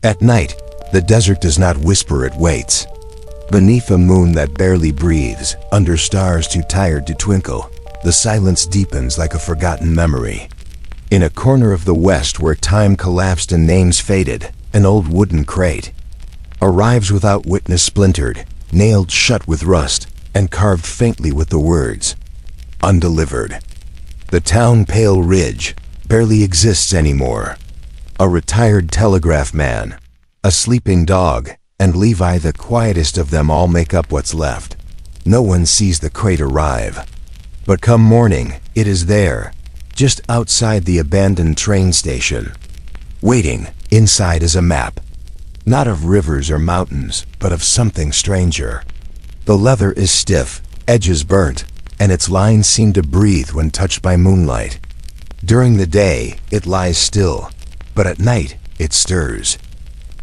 At night, the desert does not whisper, it waits. Beneath a moon that barely breathes, under stars too tired to twinkle, the silence deepens like a forgotten memory. In a corner of the west where time collapsed and names faded, an old wooden crate arrives without witness, splintered, nailed shut with rust, and carved faintly with the words, "Undelivered." The town Pale Ridge barely exists anymore. A retired telegraph man, a sleeping dog, and Levi, the quietest of them all, make up what's left. No one sees the crate arrive. But come morning, it is there, just outside the abandoned train station. Waiting, inside is a map. Not of rivers or mountains, but of something stranger. The leather is stiff, edges burnt, and its lines seem to breathe when touched by moonlight. During the day, it lies still, but at night, it stirs.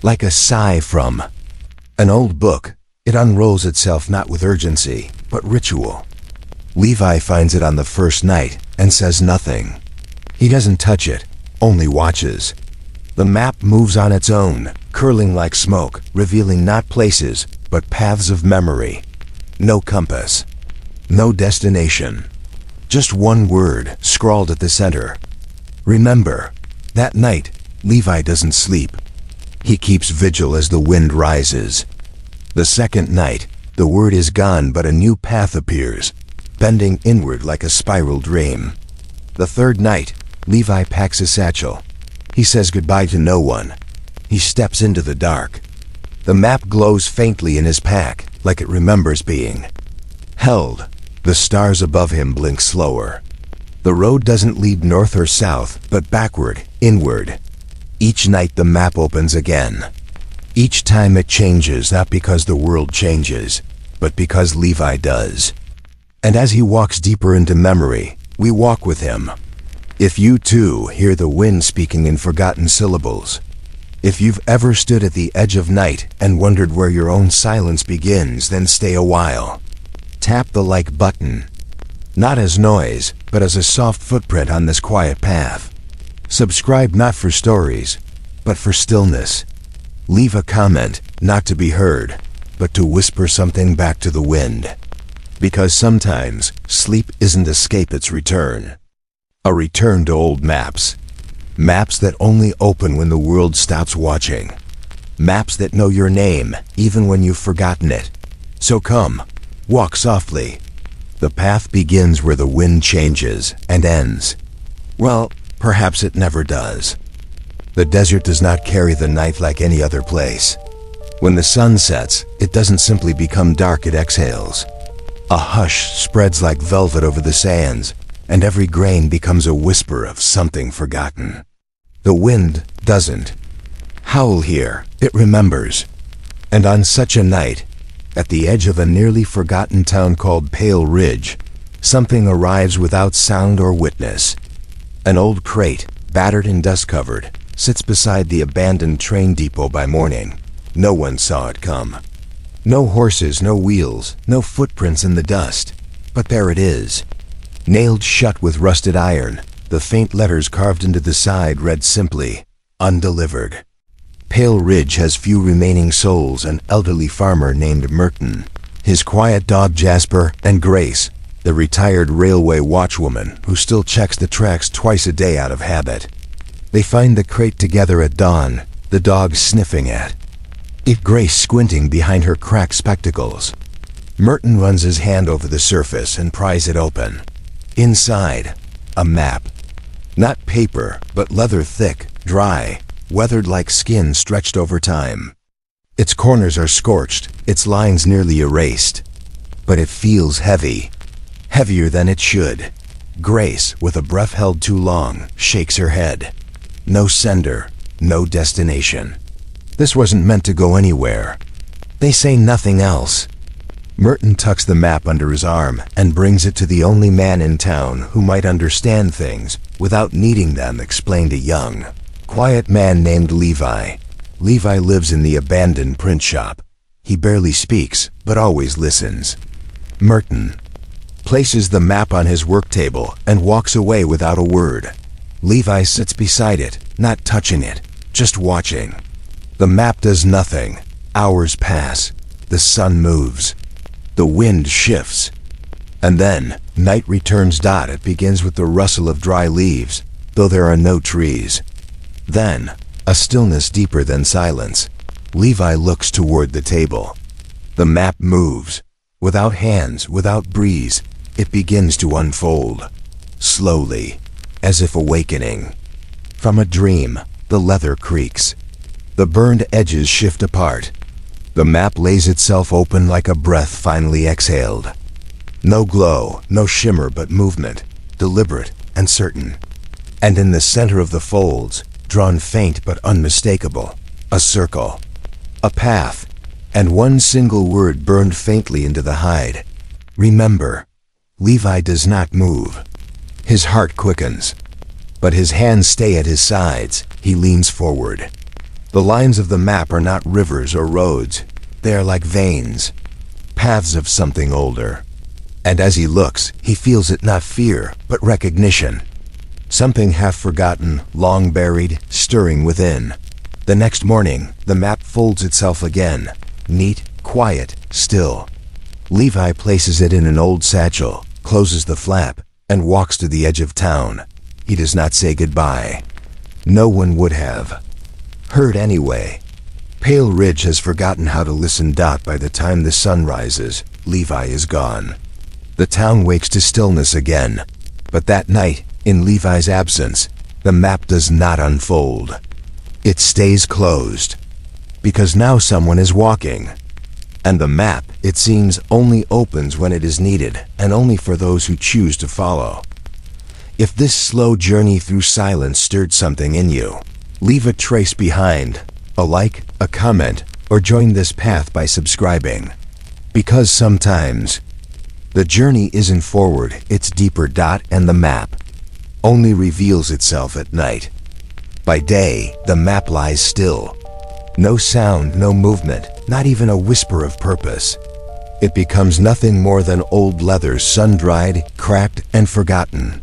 Like a sigh from an old book, it unrolls itself not with urgency, but ritual. Levi finds it on the first night and says nothing. He doesn't touch it, only watches. The map moves on its own, curling like smoke, revealing not places, but paths of memory. No compass. No destination. Just one word scrawled at the center. Remember. That night, Levi doesn't sleep. He keeps vigil as the wind rises. The second night, the word is gone, but a new path appears, bending inward like a spiral dream. The third night, Levi packs a satchel. He says goodbye to no one. He steps into the dark. The map glows faintly in his pack, like it remembers being held. The stars above him blink slower. The road doesn't lead north or south, but backward, inward. Each night the map opens again. Each time it changes, not because the world changes, but because Levi does. And as he walks deeper into memory, we walk with him. If you too hear the wind speaking in forgotten syllables, if you've ever stood at the edge of night and wondered where your own silence begins, then stay a while. Tap the like button, not as noise, but as a soft footprint on this quiet path. Subscribe not for stories, but for stillness. Leave a comment, not to be heard, but to whisper something back to the wind. Because sometimes, sleep isn't escape, it's return. A return to old maps. Maps that only open when the world stops watching. Maps that know your name, even when you've forgotten it. So come, walk softly. The path begins where the wind changes and ends. Well, perhaps it never does. The desert does not carry the night like any other place. When the sun sets, it doesn't simply become dark, it exhales. A hush spreads like velvet over the sands, and every grain becomes a whisper of something forgotten. The wind doesn't howl here, it remembers. And on such a night, at the edge of a nearly forgotten town called Pale Ridge, something arrives without sound or witness. An old crate, battered and dust-covered, sits beside the abandoned train depot by morning. No one saw it come. No horses, no wheels, no footprints in the dust. But there it is. Nailed shut with rusted iron, the faint letters carved into the side read simply, "Undelivered." Pale Ridge has few remaining souls: an elderly farmer named Merton, his quiet dog Jasper, and Grace, the retired railway watchwoman who still checks the tracks twice a day out of habit. They find the crate together at dawn, the dog sniffing at it, Grace squinting behind her cracked spectacles. Merton runs his hand over the surface and pries it open. Inside, a map. Not paper, but leather, thick, dry, weathered like skin stretched over time. Its corners are scorched, its lines nearly erased. But it feels heavy. Heavier than it should. Grace, with a breath held too long, shakes her head. No sender, no destination. This wasn't meant to go anywhere. They say nothing else. Merton tucks the map under his arm and brings it to the only man in town who might understand things without needing them explained, a young, quiet man named Levi. Levi lives in the abandoned print shop. He barely speaks, but always listens. Merton places the map on his work table and walks away without a word. Levi sits beside it, not touching it, just watching. The map does nothing. Hours pass. The sun moves. The wind shifts. And then, night returns. It begins with the rustle of dry leaves, though there are no trees. Then, a stillness deeper than silence. Levi looks toward the table. The map moves. Without hands, without breeze, it begins to unfold. Slowly, as if awakening. From a dream, the leather creaks. The burned edges shift apart. The map lays itself open like a breath finally exhaled. No glow, no shimmer, but movement, deliberate and certain. And in the center of the folds, drawn faint but unmistakable, a circle, a path, and one single word burned faintly into the hide. Remember. Levi does not move. His heart quickens. But his hands stay at his sides. He leans forward. The lines of the map are not rivers or roads. They are like veins, paths of something older. And as he looks, he feels it not fear, but recognition. Something half forgotten, long buried, stirring within. The next morning, the map folds itself again. Neat, quiet, still. Levi places it in an old satchel, closes the flap, and walks to the edge of town. He does not say goodbye. No one would have. Heard anyway. Pale Ridge has forgotten how to listen. By the time the sun rises, Levi is gone. The town wakes to stillness again. But that night, in Levi's absence, the map does not unfold. It stays closed. Because now someone is walking. And the map, it seems, only opens when it is needed, and only for those who choose to follow. If this slow journey through silence stirred something in you, leave a trace behind, a like, a comment, or join this path by subscribing. Because sometimes, the journey isn't forward, it's deeper. And the map only reveals itself at night. By day, the map lies still. No sound, no movement, not even a whisper of purpose. It becomes nothing more than old leather, sun-dried, cracked, and forgotten.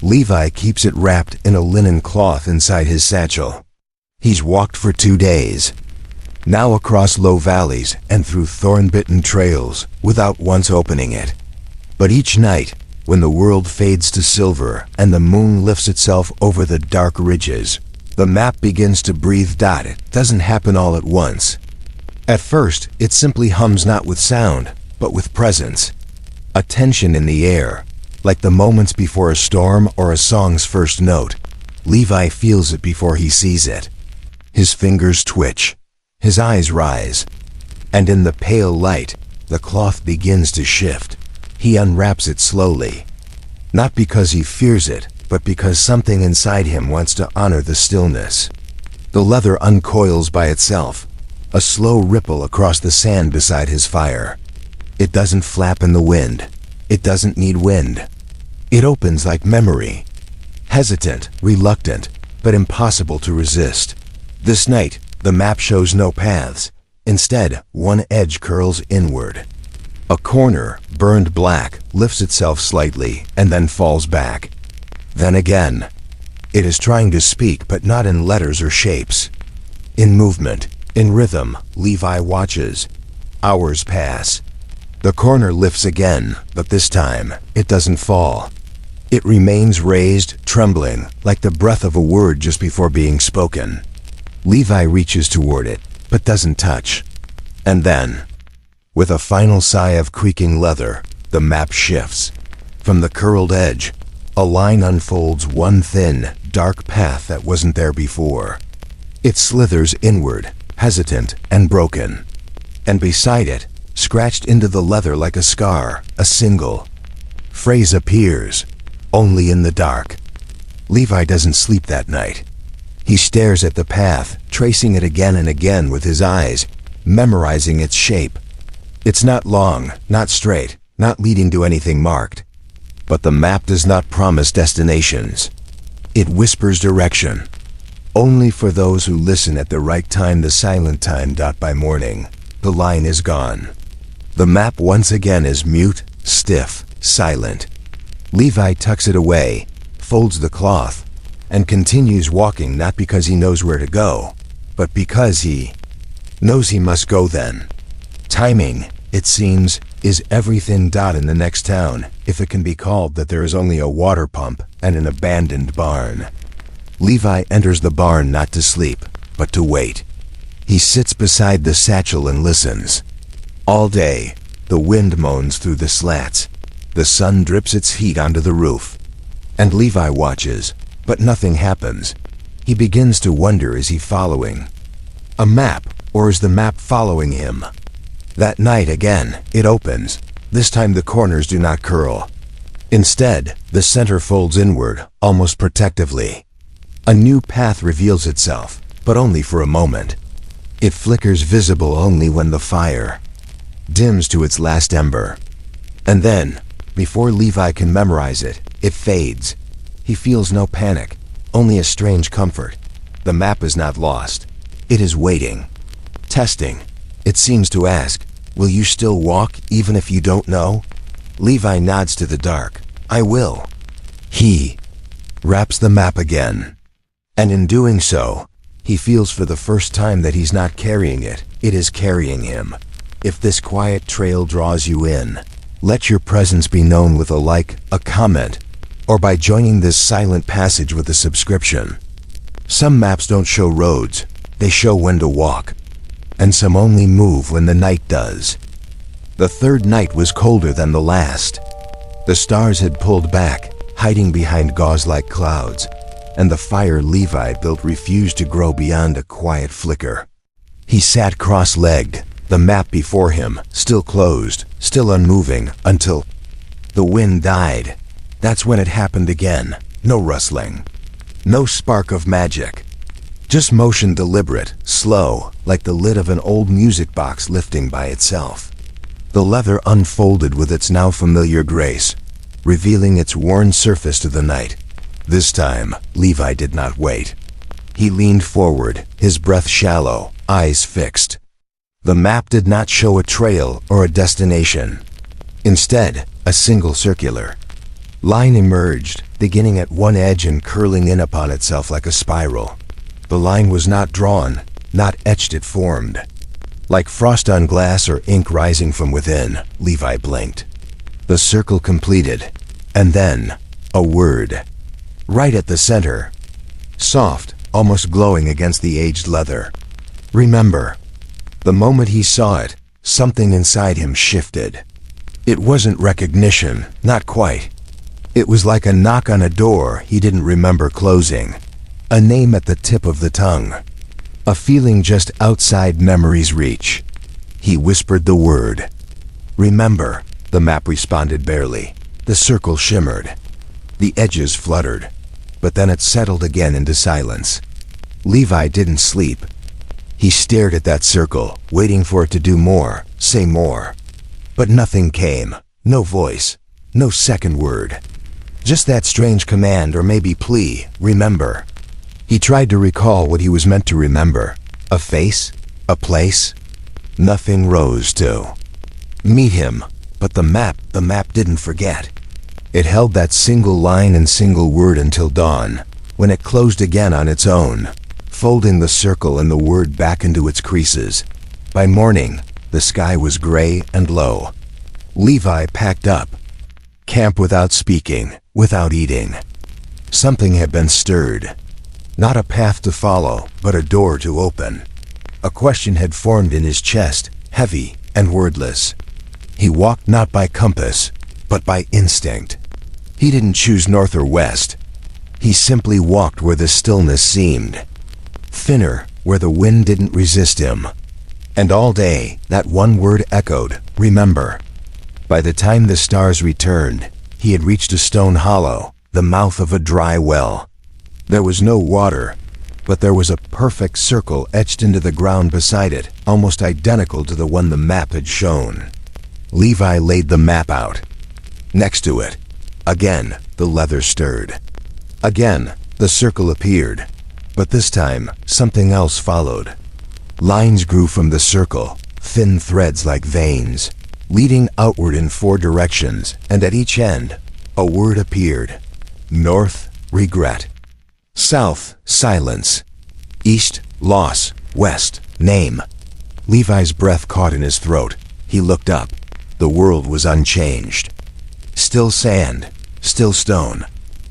Levi keeps it wrapped in a linen cloth inside his satchel. He's walked for 2 days, now across low valleys and through thorn-bitten trails, without once opening it. But each night, when the world fades to silver and the moon lifts itself over the dark ridges, the map begins to breathe. It doesn't happen all at once. At first, it simply hums, not with sound, but with presence. A tension in the air, like the moments before a storm or a song's first note. Levi feels it before he sees it. His fingers twitch. His eyes rise. And in the pale light, the cloth begins to shift. He unwraps it slowly. Not because he fears it, but because something inside him wants to honor the stillness. The leather uncoils by itself, a slow ripple across the sand beside his fire. It doesn't flap in the wind. It doesn't need wind. It opens like memory. Hesitant, reluctant, but impossible to resist. This night, the map shows no paths. Instead, one edge curls inward. A corner, burned black, lifts itself slightly and then falls back. Then again. It is trying to speak, but not in letters or shapes. In movement, in rhythm, Levi watches. Hours pass. The corner lifts again, but this time, it doesn't fall. It remains raised, trembling, like the breath of a word just before being spoken. Levi reaches toward it, but doesn't touch. And then, with a final sigh of creaking leather, the map shifts. From the curled edge, a line unfolds, one thin, dark path that wasn't there before. It slithers inward, hesitant and broken. And beside it, scratched into the leather like a scar, a single phrase appears, only in the dark. Levi doesn't sleep that night. He stares at the path, tracing it again and again with his eyes, memorizing its shape. It's not long, not straight, not leading to anything marked. But the map does not promise destinations. It whispers direction. Only for those who listen at the right time, the silent time. By morning, the line is gone. The map once again is mute, stiff, silent. Levi tucks it away, folds the cloth, and continues walking, not because he knows where to go, but because he knows he must go then. Timing, it seems, is everything. In the next town, if it can be called that, there is only a water pump and an abandoned barn. Levi enters the barn not to sleep, but to wait. He sits beside the satchel and listens. All day, the wind moans through the slats. The sun drips its heat onto the roof. And Levi watches, but nothing happens. He begins to wonder, is he following a map, or is the map following him? That night again, it opens. This time the corners do not curl. Instead, the center folds inward, almost protectively. A new path reveals itself, but only for a moment. It flickers, visible only when the fire dims to its last ember. And then, before Levi can memorize it, it fades. He feels no panic, only a strange comfort. The map is not lost. It is waiting. Testing. It seems to ask, will you still walk even if you don't know? Levi nods to the dark. I will. He wraps the map again. And in doing so, he feels for the first time that he's not carrying it. It is carrying him. If this quiet trail draws you in, let your presence be known with a like, a comment, or by joining this silent passage with a subscription. Some maps don't show roads, they show when to walk. And some only move when the night does. The third night was colder than the last. The stars had pulled back, hiding behind gauze-like clouds, and the fire Levi built refused to grow beyond a quiet flicker. He sat cross-legged, the map before him, still closed, still unmoving, until the wind died. That's when it happened again. No rustling. No spark of magic. Just motion, deliberate, slow, like the lid of an old music box lifting by itself. The leather unfolded with its now familiar grace, revealing its worn surface to the night. This time, Levi did not wait. He leaned forward, his breath shallow, eyes fixed. The map did not show a trail or a destination. Instead, a single circular line emerged, beginning at one edge and curling in upon itself like a spiral. The line was not drawn, not etched, it formed. Like frost on glass or ink rising from within, Levi blinked. The circle completed, and then, a word. Right at the center. Soft, almost glowing against the aged leather. Remember. The moment he saw it, something inside him shifted. It wasn't recognition, not quite. It was like a knock on a door he didn't remember closing. A name at the tip of the tongue. A feeling just outside memory's reach. He whispered the word. Remember, the map responded barely. The circle shimmered. The edges fluttered. But then it settled again into silence. Levi didn't sleep. He stared at that circle, waiting for it to do more, say more. But nothing came. No voice. No second word. Just that strange command, or maybe plea, remember. He tried to recall what he was meant to remember. A face? A place? Nothing rose to meet him, but the map didn't forget. It held that single line and single word until dawn, when it closed again on its own, folding the circle and the word back into its creases. By morning, the sky was gray and low. Levi packed up. Camp without speaking, without eating. Something had been stirred. Not a path to follow, but a door to open. A question had formed in his chest, heavy and wordless. He walked not by compass, but by instinct. He didn't choose north or west. He simply walked where the stillness seemed. Thinner, where the wind didn't resist him. And all day, that one word echoed, remember. By the time the stars returned, he had reached a stone hollow, the mouth of a dry well. There was no water, but there was a perfect circle etched into the ground beside it, almost identical to the one the map had shown. Levi laid the map out. Next to it, again, the leather stirred. Again, the circle appeared, but this time, something else followed. Lines grew from the circle, thin threads like veins, leading outward in 4 directions, and at each end, a word appeared. North, regret. South, silence. East, loss. west, name. Levi's breath caught in his throat. He looked up. The world was unchanged. Still sand, still stone.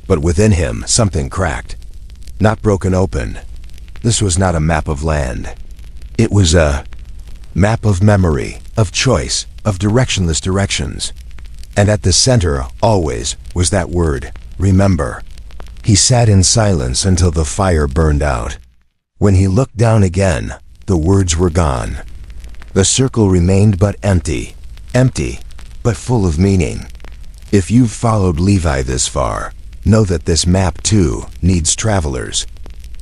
But within him, something cracked. Not broken open. This was not a map of land. It was a map of memory, of choice, of directionless directions. And at the center, always, was that word, remember. He sat in silence until the fire burned out. When he looked down again, the words were gone. The circle remained but empty. Empty, but full of meaning. If you've followed Levi this far, know that this map too needs travelers.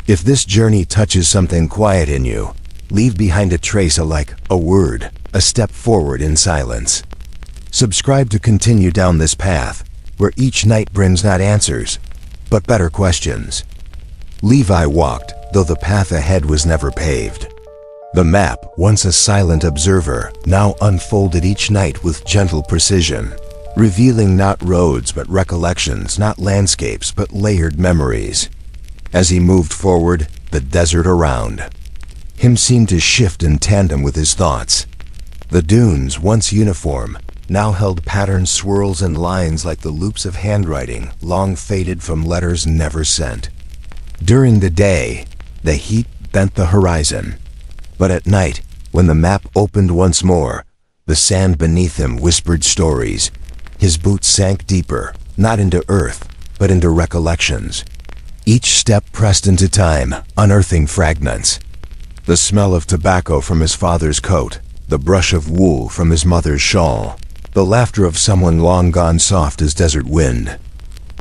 If this journey touches something quiet in you, leave behind a trace like a word, a step forward in silence. Subscribe to continue down this path, where each night brings not answers, but better questions. Levi walked, though the path ahead was never paved. The map, once a silent observer, now unfolded each night with gentle precision, revealing not roads but recollections, not landscapes but layered memories. As he moved forward, the desert around him seemed to shift in tandem with his thoughts. The dunes, once uniform, now held patterned swirls and lines like the loops of handwriting, long faded from letters never sent. During the day, the heat bent the horizon. But at night, when the map opened once more, the sand beneath him whispered stories. His boots sank deeper, not into earth, but into recollections. Each step pressed into time, unearthing fragments. The smell of tobacco from his father's coat, the brush of wool from his mother's shawl, the laughter of someone long gone soft as desert wind.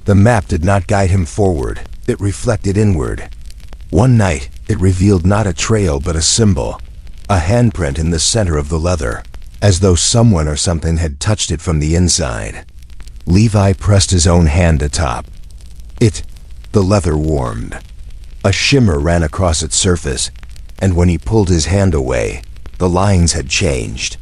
The map did not guide him forward, it reflected inward. One night, it revealed not a trail but a symbol, a handprint in the center of the leather, as though someone or something had touched it from the inside. Levi pressed his own hand atop. The leather warmed. A shimmer ran across its surface, and when he pulled his hand away, the lines had changed.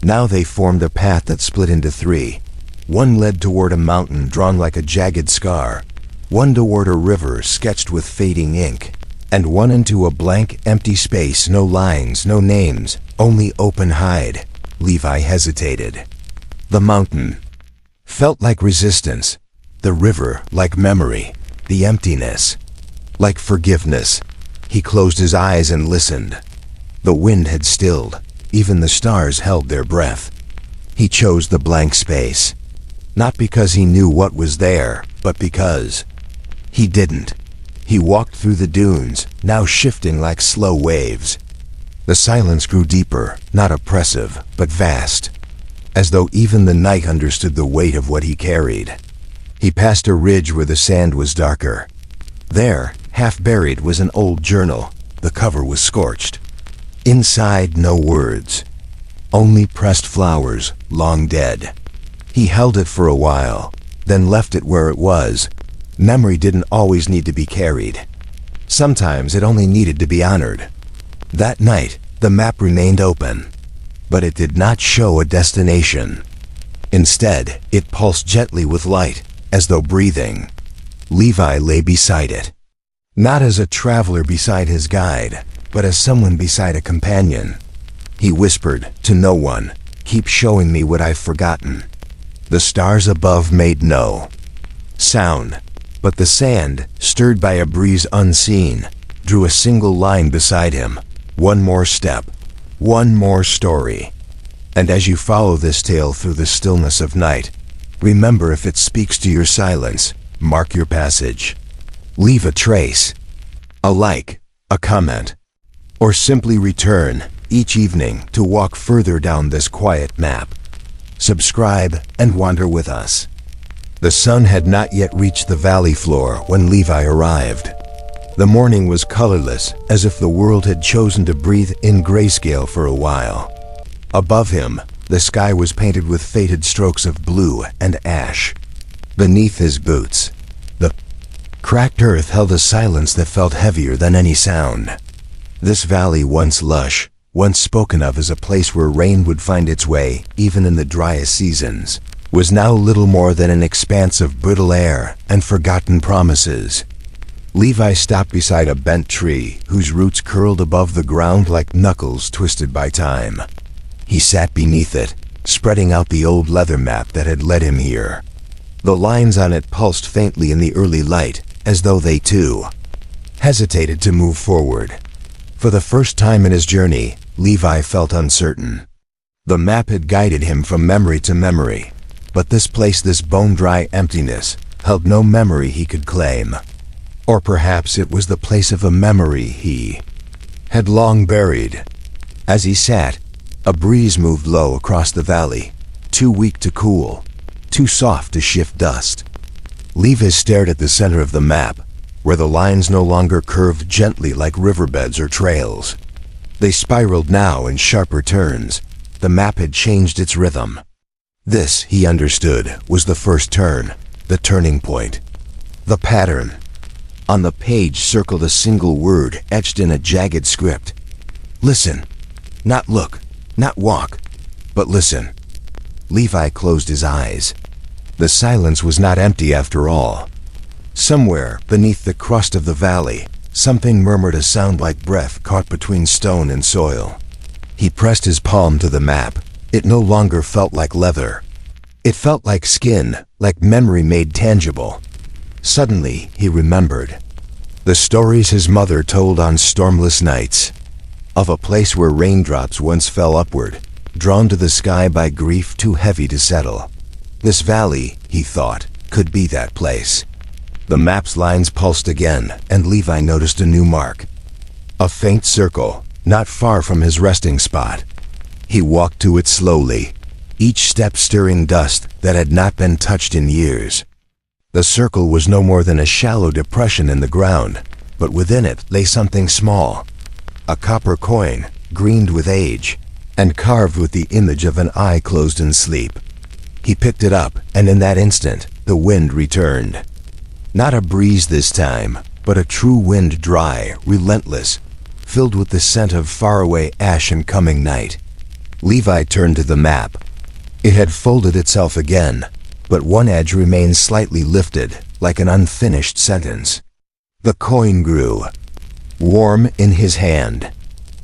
Now they formed a path that split into three. One led toward a mountain drawn like a jagged scar, one toward a river sketched with fading ink, and one into a blank, empty space, no lines, no names, only open hide. Levi hesitated. The mountain felt like resistance, the river like memory, the emptiness like forgiveness. He closed his eyes and listened. The wind had stilled, even the stars held their breath. He chose the blank space, not because he knew what was there, but because he didn't. He walked through the dunes, now shifting like slow waves. The silence grew deeper, not oppressive, but vast, as though even the night understood the weight of what he carried. He passed a ridge where the sand was darker. There, half buried, was an old journal. The cover was scorched. Inside, no words, only pressed flowers, long dead. He held it for a while, then left it where it was. Memory didn't always need to be carried. Sometimes it only needed to be honored. That night, the map remained open, but it did not show a destination. Instead, it pulsed gently with light, as though breathing. Levi lay beside it, not as a traveler beside his guide, but as someone beside a companion. He whispered to no one, "Keep showing me what I've forgotten." The stars above made no sound, but the sand, stirred by a breeze unseen, drew a single line beside him. One more step, one more story. And as you follow this tale through the stillness of night, remember, if it speaks to your silence, mark your passage. Leave a trace, a like, a comment, or simply return each evening to walk further down this quiet map. Subscribe and wander with us. The sun had not yet reached the valley floor when Levi arrived. The morning was colorless, as if the world had chosen to breathe in grayscale for a while. Above him, the sky was painted with faded strokes of blue and ash. Beneath his boots, the cracked earth held a silence that felt heavier than any sound. This valley, once lush, once spoken of as a place where rain would find its way even in the driest seasons, was now little more than an expanse of brittle air and forgotten promises. Levi stopped beside a bent tree whose roots curled above the ground like knuckles twisted by time. He sat beneath it, spreading out the old leather map that had led him here. The lines on it pulsed faintly in the early light, as though they too hesitated to move forward. For the first time in his journey, Levi felt uncertain. The map had guided him from memory to memory, but this place, this bone-dry emptiness, held no memory he could claim. Or perhaps it was the place of a memory he had long buried. As he sat, a breeze moved low across the valley, too weak to cool, too soft to shift dust. Levi stared at the center of the map, where the lines no longer curved gently like riverbeds or trails. They spiraled now in sharper turns. The map had changed its rhythm. This, he understood, was the first turn, the turning point. The pattern. On the page circled a single word etched in a jagged script. Listen. Not look, not walk, but listen. Levi closed his eyes. The silence was not empty after all. Somewhere beneath the crust of the valley, something murmured, a sound like breath caught between stone and soil. He pressed his palm to the map. It no longer felt like leather. It felt like skin, like memory made tangible. Suddenly, he remembered the stories his mother told on stormless nights, of a place where raindrops once fell upward, drawn to the sky by grief too heavy to settle. This valley, he thought, could be that place. The map's lines pulsed again, and Levi noticed a new mark. A faint circle, not far from his resting spot. He walked to it slowly, each step stirring dust that had not been touched in years. The circle was no more than a shallow depression in the ground, but within it lay something small. A copper coin, greened with age, and carved with the image of an eye closed in sleep. He picked it up, and in that instant, the wind returned. Not a breeze this time, but a true wind, dry, relentless, filled with the scent of faraway ash and coming night. Levi turned to the map. It had folded itself again, but one edge remained slightly lifted, like an unfinished sentence. The coin grew, warm in his hand.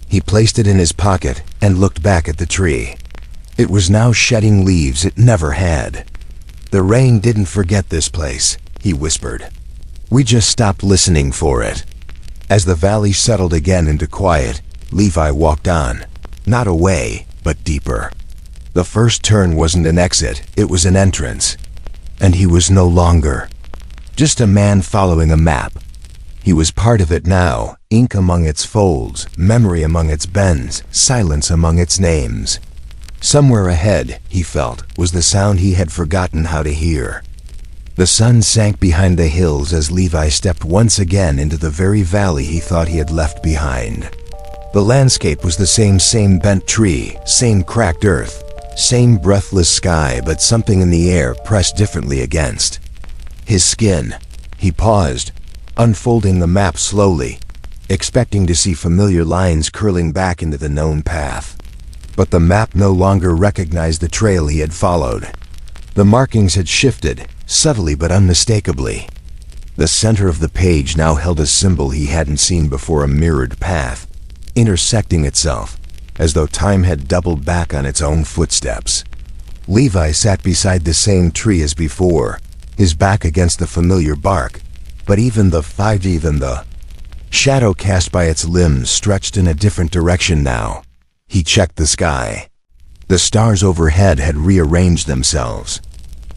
He placed it in his pocket and looked back at the tree. It was now shedding leaves it never had. The rain didn't forget this place, he whispered. We just stopped listening for it. As the valley settled again into quiet, Levi walked on, not away, but deeper. The first turn wasn't an exit, it was an entrance. And he was no longer just a man following a map. He was part of it now, ink among its folds, memory among its bends, silence among its names. Somewhere ahead, he felt, was the sound he had forgotten how to hear. The sun sank behind the hills as Levi stepped once again into the very valley he thought he had left behind. The landscape was the same bent tree, same cracked earth, same breathless sky, but something in the air pressed differently against his skin. He paused, unfolding the map slowly, expecting to see familiar lines curling back into the known path. But the map no longer recognized the trail he had followed. The markings had shifted, subtly but unmistakably. The center of the page now held a symbol he hadn't seen before, a mirrored path, intersecting itself, as though time had doubled back on its own footsteps. Levi sat beside the same tree as before, his back against the familiar bark, but even the shadow cast by its limbs stretched in a different direction now. He checked the sky. The stars overhead had rearranged themselves.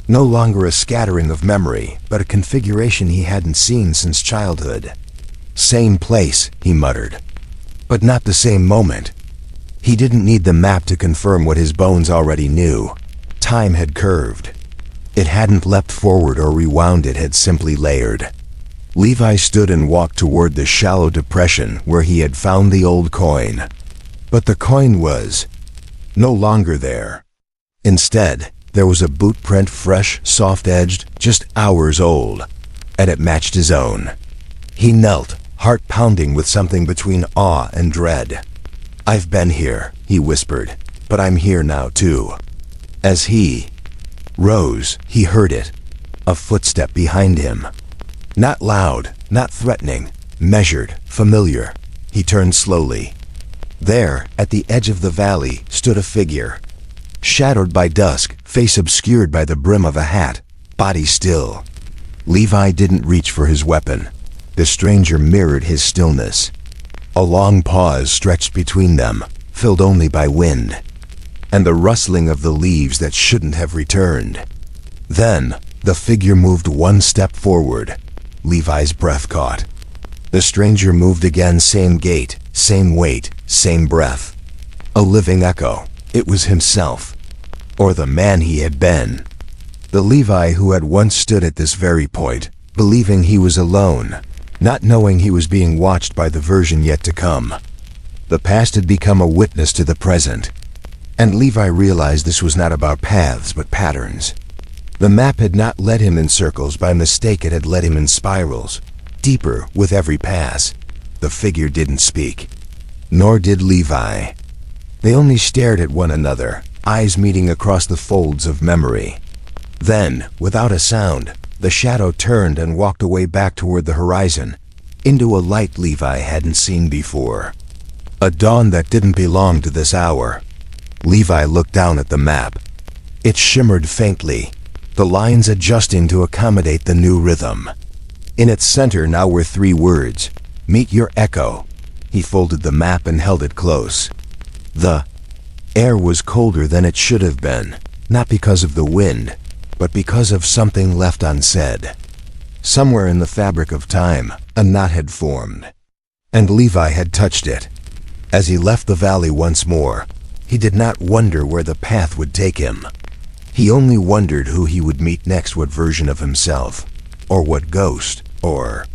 No longer a scattering of memory, but a configuration he hadn't seen since childhood. Same place, he muttered, but not the same moment. He didn't need the map to confirm what his bones already knew. Time had curved. It hadn't leapt forward or rewound, it had simply layered. Levi stood and walked toward the shallow depression where he had found the old coin. But the coin was no longer there. Instead, there was a boot print, fresh, soft-edged, just hours old, and it matched his own. He knelt, heart pounding with something between awe and dread. I've been here, he whispered, but I'm here now too. As he rose, he heard it, a footstep behind him. Not loud, Not threatening, measured, familiar. He turned slowly. There, at the edge of the valley, stood a figure. Shadowed by dusk, face obscured by the brim of a hat, body still. Levi didn't reach for his weapon. The stranger mirrored his stillness. A long pause stretched between them, filled only by wind, and the rustling of the leaves that shouldn't have returned. Then, the figure moved one step forward. Levi's breath caught. The stranger moved again, same gait, same weight, same breath. A living echo. It was himself, or the man he had been. The Levi who had once stood at this very point, believing he was alone, not knowing he was being watched by the version yet to come. The past had become a witness to the present, and Levi realized this was not about paths but patterns. The map had not led him in circles by mistake, it had led him in spirals, deeper with every pass. The figure didn't speak, nor did Levi. They only stared at one another, eyes meeting across the folds of memory. Then, without a sound, the shadow turned and walked away back toward the horizon, into a light Levi hadn't seen before. A dawn that didn't belong to this hour. Levi looked down at the map. It shimmered faintly, the lines adjusting to accommodate the new rhythm. In its center now were 3 words: "Meet your echo." He folded the map and held it close. The air was colder than it should have been, not because of the wind, but because of something left unsaid. Somewhere in the fabric of time, a knot had formed, and Levi had touched it. As he left the valley once more, he did not wonder where the path would take him. He only wondered who he would meet next, what version of himself, or what ghost, or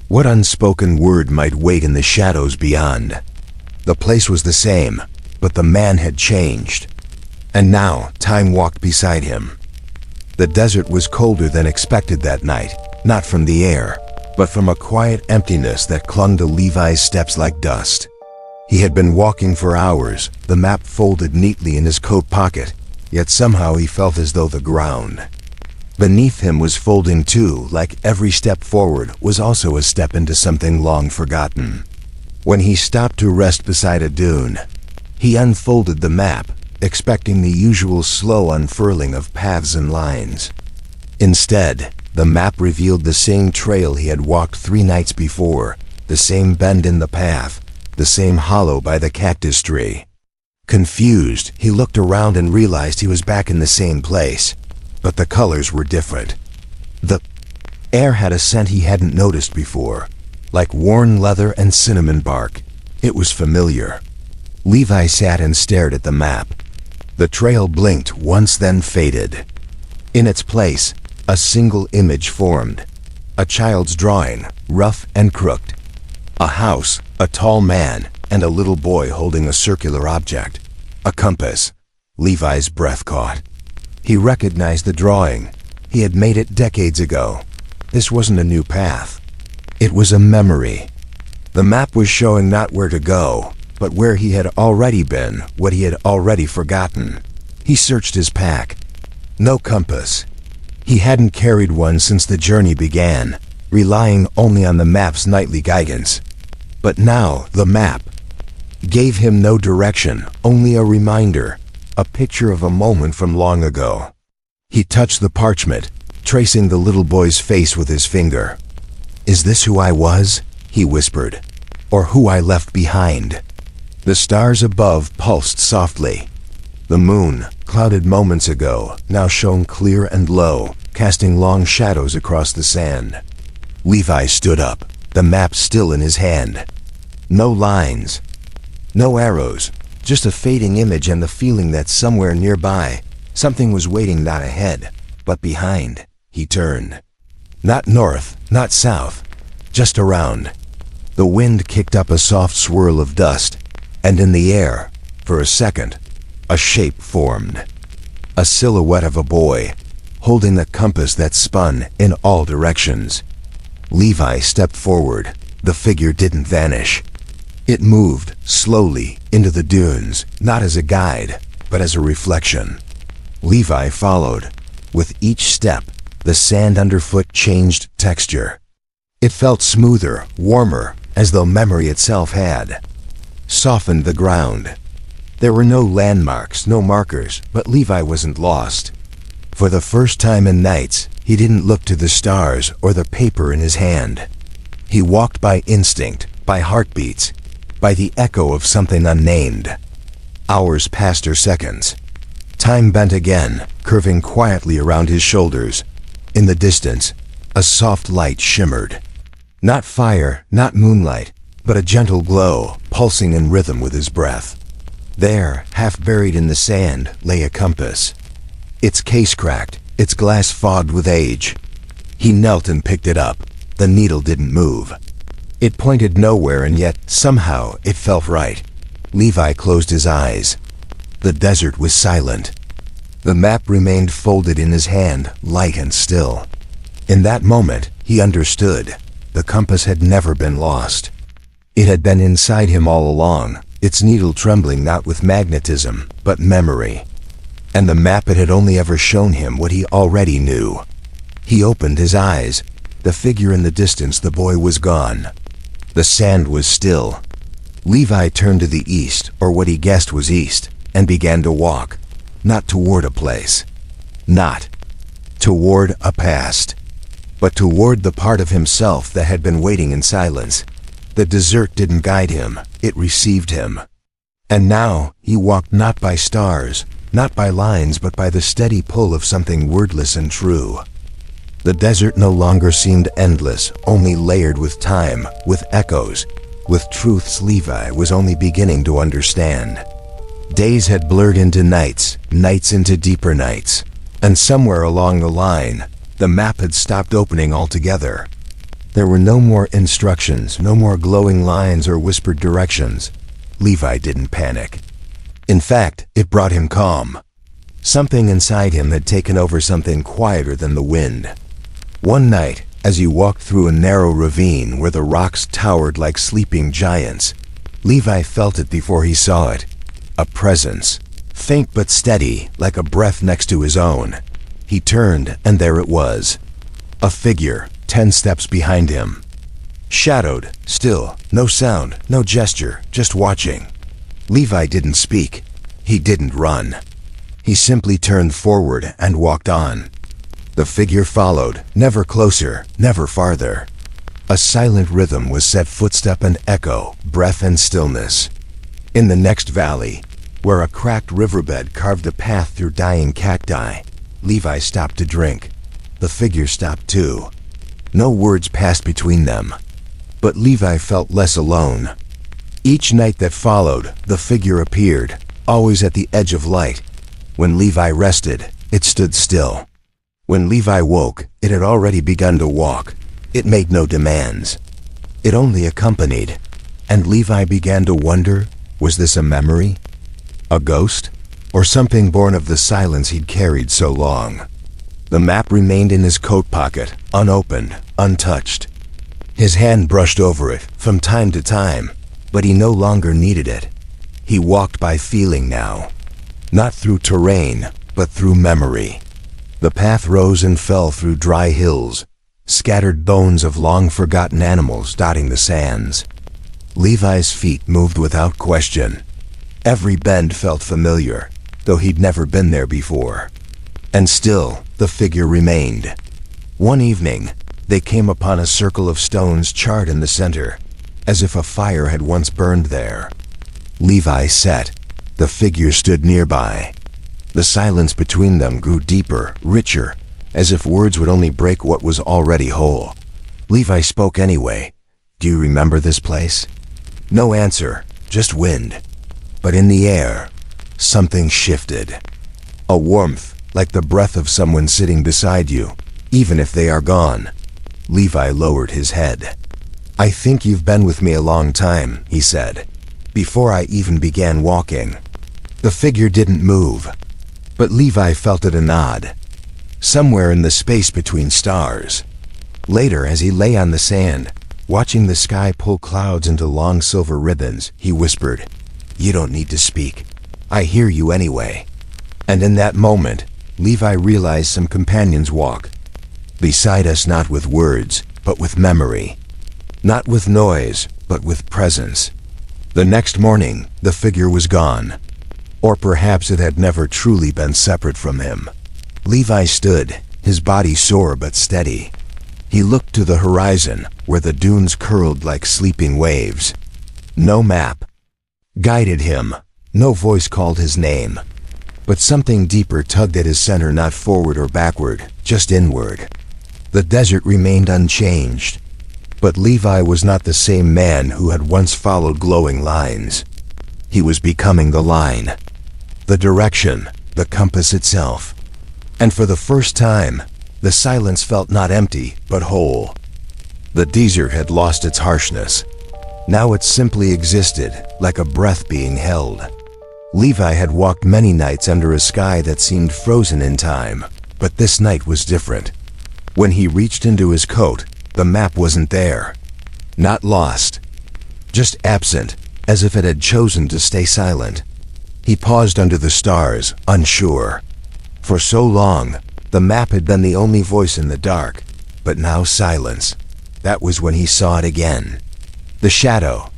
what unspoken word might wait in the shadows beyond. The place was the same, but the man had changed. And now, time walked beside him. The desert was colder than expected that night, not from the air, but from a quiet emptiness that clung to Levi's steps like dust. He had been walking for hours, the map folded neatly in his coat pocket, yet somehow he felt as though the ground beneath him was folding too, like every step forward was also a step into something long forgotten. When he stopped to rest beside a dune, he unfolded the map, expecting the usual slow unfurling of paths and lines. Instead, the map revealed the same trail he had walked 3 nights before, the same bend in the path, the same hollow by the cactus tree. Confused, he looked around and realized he was back in the same place, but the colors were different. The air had a scent he hadn't noticed before, like worn leather and cinnamon bark. It was familiar. Levi sat and stared at the map. The trail blinked once, then faded. In its place, a single image formed. A child's drawing, rough and crooked. A house, a tall man, and a little boy holding a circular object. A compass. Levi's breath caught. He recognized the drawing. He had made it decades ago. This wasn't a new path. It was a memory. The map was showing not where to go, but where he had already been, what he had already forgotten. He searched his pack. No compass. He hadn't carried one since the journey began, relying only on the map's nightly guidance. But now, the map gave him no direction, only a reminder, a picture of a moment from long ago. He touched the parchment, tracing the little boy's face with his finger. "Is this who I was?" he whispered. "Or who I left behind?" The stars above pulsed softly. The moon, clouded moments ago, now shone clear and low, casting long shadows across the sand. Levi stood up, the map still in his hand. No lines, no arrows, just a fading image and the feeling that somewhere nearby, something was waiting, not ahead, but behind. He turned. Not north, not south, just around. The wind kicked up a soft swirl of dust, and in the air, for a second, a shape formed. A silhouette of a boy, holding the compass that spun in all directions. Levi stepped forward. The figure didn't vanish. It moved, slowly, into the dunes, not as a guide, but as a reflection. Levi followed. With each step, the sand underfoot changed texture. It felt smoother, warmer, as though memory itself had softened the ground. There were no landmarks, no markers, but Levi wasn't lost. For the first time in nights, he didn't look to the stars or the paper in his hand. He walked by instinct, by heartbeats, by the echo of something unnamed. Hours passed or seconds. Time bent again, curving quietly around his shoulders. In the distance, a soft light shimmered. Not fire, not moonlight, but a gentle glow, pulsing in rhythm with his breath. There, half buried in the sand, lay a compass. Its case cracked, its glass fogged with age. He knelt and picked it up. The needle didn't move. It pointed nowhere, and yet, somehow, it felt right. Levi closed his eyes. The desert was silent. The map remained folded in his hand, light and still. In that moment, he understood. The compass had never been lost. It had been inside him all along, its needle trembling not with magnetism, but memory. And the map, it had only ever shown him what he already knew. He opened his eyes. The figure in the distance, the boy, was gone. The sand was still. Levi turned to the east, or what he guessed was east, and began to walk. Not toward a place. Not toward a past. But toward the part of himself that had been waiting in silence. The desert didn't guide him, it received him. And now, he walked not by stars, not by lines, but by the steady pull of something wordless and true. The desert no longer seemed endless, only layered with time, with echoes, with truths Levi was only beginning to understand. Days had blurred into nights, nights into deeper nights, and somewhere along the line, the map had stopped opening altogether. There were no more instructions, no more glowing lines or whispered directions. Levi didn't panic. In fact, it brought him calm. Something inside him had taken over, something quieter than the wind. One night, as he walked through a narrow ravine where the rocks towered like sleeping giants, Levi felt it before he saw it. A presence, faint but steady, like a breath next to his own. He turned, and there it was. A figure, 10 steps behind him. Shadowed, still, no sound, no gesture, just watching. Levi didn't speak. He didn't run. He simply turned forward and walked on. The figure followed, never closer, never farther. A silent rhythm was set, footstep and echo, breath and stillness. In the next valley, where a cracked riverbed carved a path through dying cacti, Levi stopped to drink. The figure stopped too. No words passed between them. But Levi felt less alone. Each night that followed, the figure appeared, always at the edge of light. When Levi rested, it stood still. When Levi woke, it had already begun to walk. It made no demands. It only accompanied. And Levi began to wonder, was this a memory? A ghost? Or something born of the silence he'd carried so long? The map remained in his coat pocket, unopened, untouched. His hand brushed over it from time to time, but he no longer needed it. He walked by feeling now. Not through terrain, but through memory. The path rose and fell through dry hills, scattered bones of long-forgotten animals dotting the sands. Levi's feet moved without question. Every bend felt familiar, though he'd never been there before. And still, the figure remained. One evening, they came upon a circle of stones charred in the center, as if a fire had once burned there. Levi sat. The figure stood nearby. The silence between them grew deeper, richer, as if words would only break what was already whole. Levi spoke anyway. "Do you remember this place?" No answer, just wind. But in the air, something shifted. A warmth, like the breath of someone sitting beside you, even if they are gone. Levi lowered his head. "I think you've been with me a long time," he said, before I even began walking. The figure didn't move, but Levi felt it a nod. Somewhere in the space between stars. Later, as he lay on the sand, watching the sky pull clouds into long silver ribbons, he whispered, "You don't need to speak. I hear you anyway." And in that moment, Levi realized some companions walk beside us, not with words, but with memory. Not with noise, but with presence. The next morning, the figure was gone. Or perhaps it had never truly been separate from him. Levi stood, his body sore but steady. He looked to the horizon, where the dunes curled like sleeping waves. No map guided him, no voice called his name. But something deeper tugged at his center, not forward or backward, just inward. The desert remained unchanged. But Levi was not the same man who had once followed glowing lines. He was becoming the line, the direction, the compass itself. And for the first time, the silence felt not empty, but whole. The desert had lost its harshness. Now it simply existed, like a breath being held. Levi had walked many nights under a sky that seemed frozen in time, but this night was different. When he reached into his coat, the map wasn't there. Not lost, just absent, as if it had chosen to stay silent. He paused under the stars, unsure. For so long, the map had been the only voice in the dark, but now silence. That was when he saw it again. The shadow,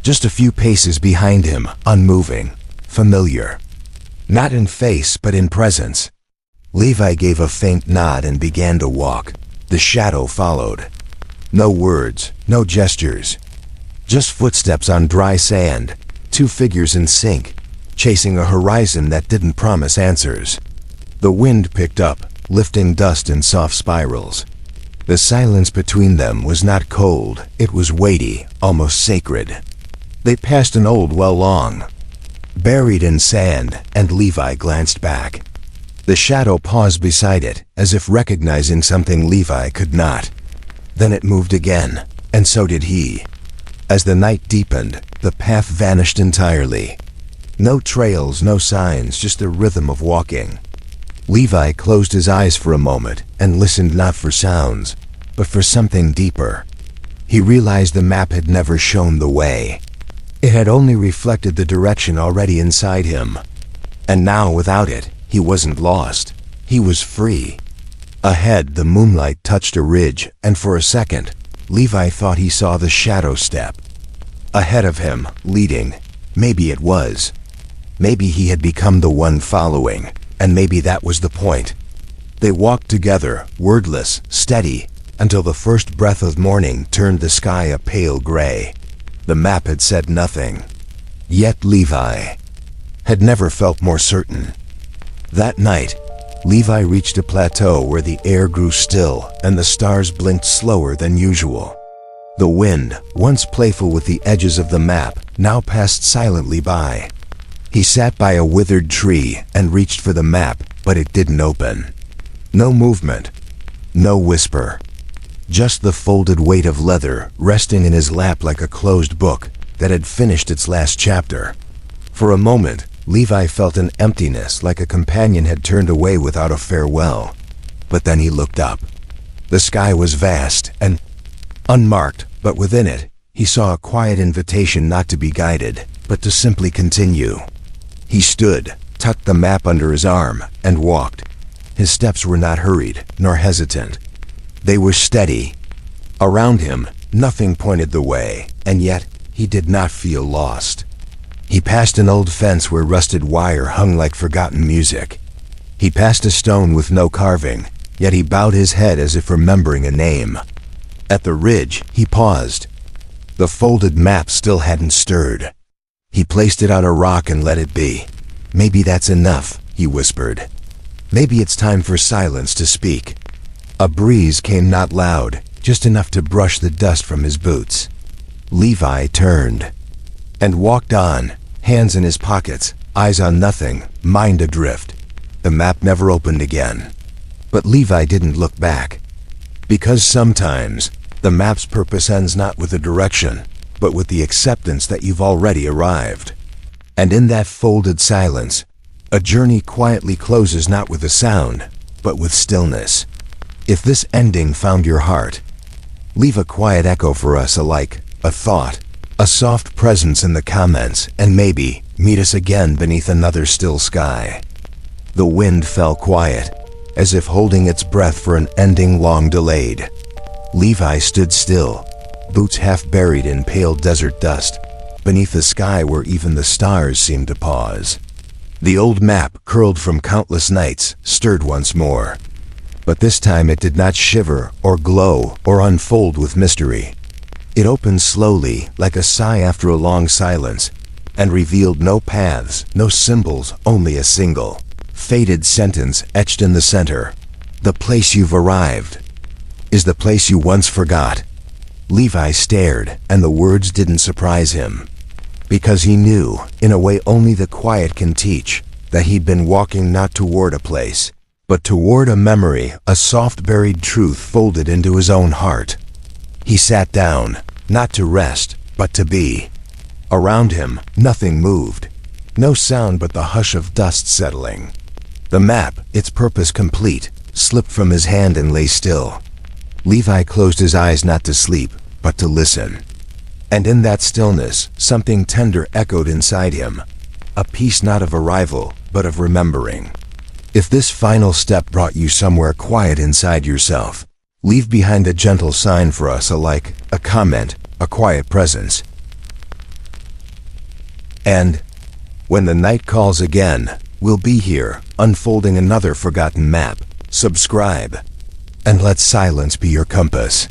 just a few paces behind him, unmoving, familiar. Not in face, but in presence. Levi gave a faint nod and began to walk. The shadow followed. No words, no gestures. Just footsteps on dry sand, two figures in sync, chasing a horizon that didn't promise answers. The wind picked up, lifting dust in soft spirals. The silence between them was not cold, it was weighty, almost sacred. They passed an old well long, buried in sand, and Levi glanced back. The shadow paused beside it, as if recognizing something Levi could not. Then it moved again, and so did he. As the night deepened, the path vanished entirely. No trails, no signs, just the rhythm of walking. Levi closed his eyes for a moment and listened, not for sounds, but for something deeper. He realized the map had never shown the way. It had only reflected the direction already inside him. And now, without it, he wasn't lost. He was free. Ahead, the moonlight touched a ridge, and for a second, Levi thought he saw the shadow step. Ahead of him, leading. Maybe it was. Maybe he had become the one following, and maybe that was the point. They walked together, wordless, steady, until the first breath of morning turned the sky a pale gray. The map had said nothing. Yet Levi had never felt more certain. That night, Levi reached a plateau where the air grew still and the stars blinked slower than usual. The wind, once playful with the edges of the map, now passed silently by. He sat by a withered tree and reached for the map, but it didn't open. No movement, no whisper. Just the folded weight of leather resting in his lap like a closed book that had finished its last chapter. For a moment, Levi felt an emptiness, like a companion had turned away without a farewell. But then he looked up. The sky was vast and unmarked, but within it, he saw a quiet invitation not to be guided, but to simply continue. He stood, tucked the map under his arm, and walked. His steps were not hurried, nor hesitant. They were steady. Around him, nothing pointed the way, and yet he did not feel lost. He passed an old fence where rusted wire hung like forgotten music. He passed a stone with no carving, yet he bowed his head as if remembering a name. At the ridge, he paused. The folded map still hadn't stirred. He placed it on a rock and let it be. Maybe that's enough, he whispered. Maybe it's time for silence to speak. A breeze came, not loud, just enough to brush the dust from his boots. Levi turned and walked on, hands in his pockets, eyes on nothing, mind adrift. The map never opened again. But Levi didn't look back. Because sometimes, the map's purpose ends not with a direction, but with the acceptance that you've already arrived. And in that folded silence, a journey quietly closes not with a sound, but with stillness. If this ending found your heart, leave a quiet echo for us, alike, a thought, a soft presence in the comments, and maybe meet us again beneath another still sky. The wind fell quiet, as if holding its breath for an ending long delayed. Levi stood still, boots half buried in pale desert dust, beneath a sky where even the stars seemed to pause. The old map, curled from countless nights, stirred once more. But this time it did not shiver or glow or unfold with mystery. It opened slowly, like a sigh after a long silence, and revealed no paths, no symbols, only a single, faded sentence etched in the center. The place you've arrived is the place you once forgot. Levi stared, and the words didn't surprise him. Because he knew, in a way only the quiet can teach, that he'd been walking not toward a place, but toward a memory, a soft buried truth folded into his own heart. He sat down, not to rest, but to be. Around him, nothing moved. No sound but the hush of dust settling. The map, its purpose complete, slipped from his hand and lay still. Levi closed his eyes not to sleep, but to listen. And in that stillness, something tender echoed inside him. A peace not of arrival, but of remembering. If this final step brought you somewhere quiet inside yourself, leave behind a gentle sign for us, a like, a comment, a quiet presence. And when the night calls again, we'll be here, unfolding another forgotten map. Subscribe, and let silence be your compass.